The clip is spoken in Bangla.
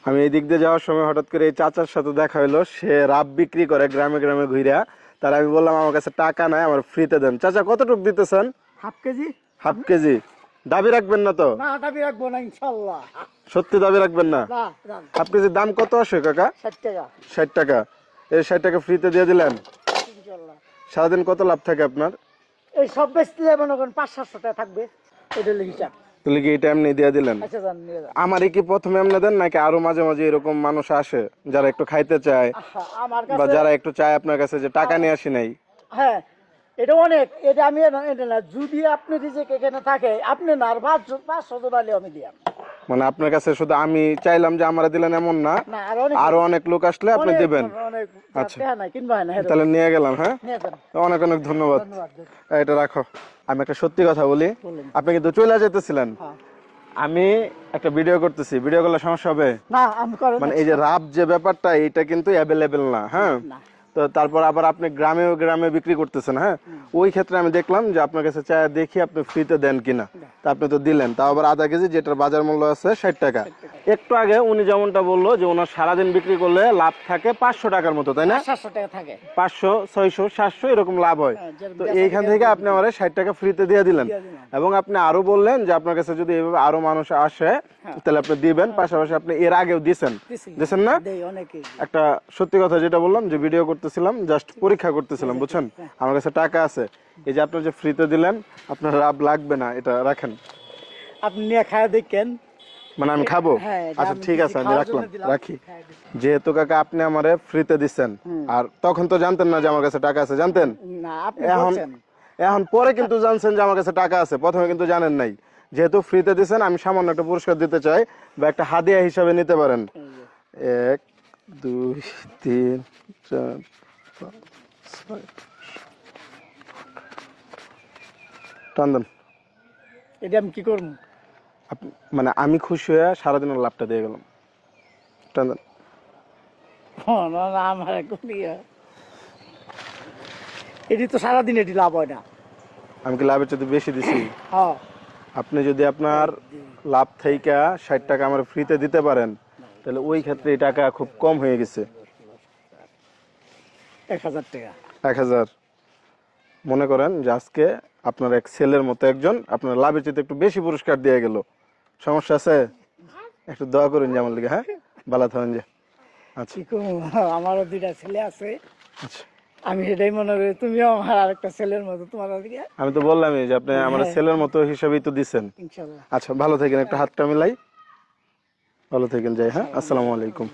আমি এই দিক দিয়ে যাওয়ার সময় হঠাৎ করে এই চাচার সাথে দেখা হলো, সে রাব বিক্রি করে গ্রামে গ্রামে ঘুরা। তার আমি বললাম আমার কাছে টাকা নাই, আমার ফ্রিতে দেন। চাচা কতটুকু দিতেছেন? Half KG. হাফ কেজি দাবি রাখবেন না তো? না, দাবি রাখবো না ইনশাআল্লাহ। সত্যি দাবি রাখবেন না? না, হাফ কেজির দাম কত আসে কাকা? 60 টাকা। 60 টাকা। এই 60 টাকা ফ্রিতে দিয়ে দিলেন। ইনশাআল্লাহ। সারাদিন কত লাভ থাকে আপনার? এই সব বেচলে মনে করেন 500-700 টাকা থাকবে, এটা হলো হিসাব। তাহলে কি এটা এমনি দিয়ে দিলেন? আচ্ছা যান, নিয়ে যান। আমারই কি প্রথমে এমনি দেন, নাকি আরো মাঝে মাঝে এরকম মানুষ আসে যারা একটু খাইতে চায় আমার বা কাছে যারা একটু চায় আপনার কাছে যে টাকা নিয়ে আসি নাই? হ্যাঁ, এটা অনেক। এটা আমি এটা না, যদি আপনি রিজেক্ট এখানে থাকে, আপনি না আর 500 জন আলে আমি দিয়াম। মানে আপনার কাছে শুধু আমি চাইলাম যে আমরা দিলেন এমন না, না, আরো অনেক লোক আসলে আপনি দিবেন। আচ্ছা, তাহলে নিয়ে গেলাম। হ্যাঁ, অনেক অনেক ধন্যবাদ। এটা রাখো। আমি একটা সত্যি কথা বলি, আপনি কিন্তু চলে যেতেছিলেন, আমি একটা ভিডিও করতেছি, ভিডিও করলে সমস্যা হবে না? আমি মানে এই যে রাব যে ব্যাপারটা, এটা কিন্তু অ্যাভেলেবেল না। হ্যাঁ, তো তারপর আবার আপনি গ্রামে গ্রামে বিক্রি করতেছেন। হ্যাঁ, ওই ক্ষেত্রে আমি দেখলাম যে আপনার কাছে চা দেখি আপনি ফ্রিতে দেন কিনা, তা আপনি তো দিলেন, তাও আবার আধা কেজি, যেটার বাজার মূল্য আছে 60 টাকা। একটু আগে উনি যেমনটা বললো যে ওনার সারাদিন বিক্রি করলে লাভ থাকে 500 টাকার মতো, তাই না? 700 টাকা থাকে, 500, 600, 700 এরকম লাভ হয়। তো এইখান থেকে আপনি আমার 60 টাকা ফ্রিতে দিয়ে দিলেন, এবং আপনি আরো বললেন যে আপনার কাছে যদি এইভাবে আরো মানুষ আসে তাহলে আপনি দিবেন। পাশাপাশি আপনি এর আগেও দিছেন না? একটা সত্যি কথা যেটা বললাম, যে ভিডিও করতেছিলাম, জাস্ট পরীক্ষা করতেছিলাম, বুঝছেন? আমার কাছে টাকা আছে। এই যে আপনি যে ফ্রিতে দিলেন, আপনার লাভ লাগবে না, এটা রাখেন, আপনি নিয়ে খায় দেখেন। মানে আমি খাবো? আচ্ছা ঠিক আছে, আমি রাখলাম, রাখি। যেহেতু কাকা আপনি আমারে ফ্রিতে দিচ্ছেন, আর তখন তো জানতেন না যে আমার কাছে টাকা আছে, জানতেন? এখন পরে কিন্তু জানছেন যে আমার কাছে টাকা আছে, প্রথমে কিন্তু জানেন নাই। যেহেতু ফ্রিতে দিচ্ছেন, আমি সামান্য একটা পুরস্কার দিতে চাই, বা একটা হাদিয়া হিসাবে নিতে পারেন। 1, 2, 3, 4, 5, 6 টান। এটা আমি কি করবো? মানে আমি খুশি হয়ে সারাদিনের লাভটা দিয়ে গেলাম। টান। আমার এটি তো সারাদিন এটি লাভ হয় না। আমি কি লাভের চেয়ে বেশি দিছি? হ্যাঁ। আপনি যদি আপনার লাভ থেকে 60 টাকা আমার ফ্রিতে দিতে পারেন, তাহলে ওই ক্ষেত্রে এই টাকা খুব কম হয়ে গেছে। 1000 টাকা। 1000। মনে করেন যে আজকে আপনার এক ছেলের মতো একজন আপনার লাভের চেয়ে একটু বেশি পুরস্কার দিয়ে গেল, সমস্যা আছে? একটু দোয়া করুন যে আমার লিগে। হ্যাঁ, ভালো থাকেন যে। আচ্ছা, আমারও 2টা ছেলে আছে। আচ্ছা, আমি সেটাই মনে করি তুমিও আমার আরেকটা ছেলের মতো। তোমার আমি তো বললামই যে আপনি আমার ছেলের মতো হিসেবেই তো দিচ্ছেন। ইনশাআল্লাহ। আচ্ছা, ভালো থাকেন, একটা হাতটা মিলাই, ভালো থাকেন যাই। হ্যাঁ, আসসালামু আলাইকুম।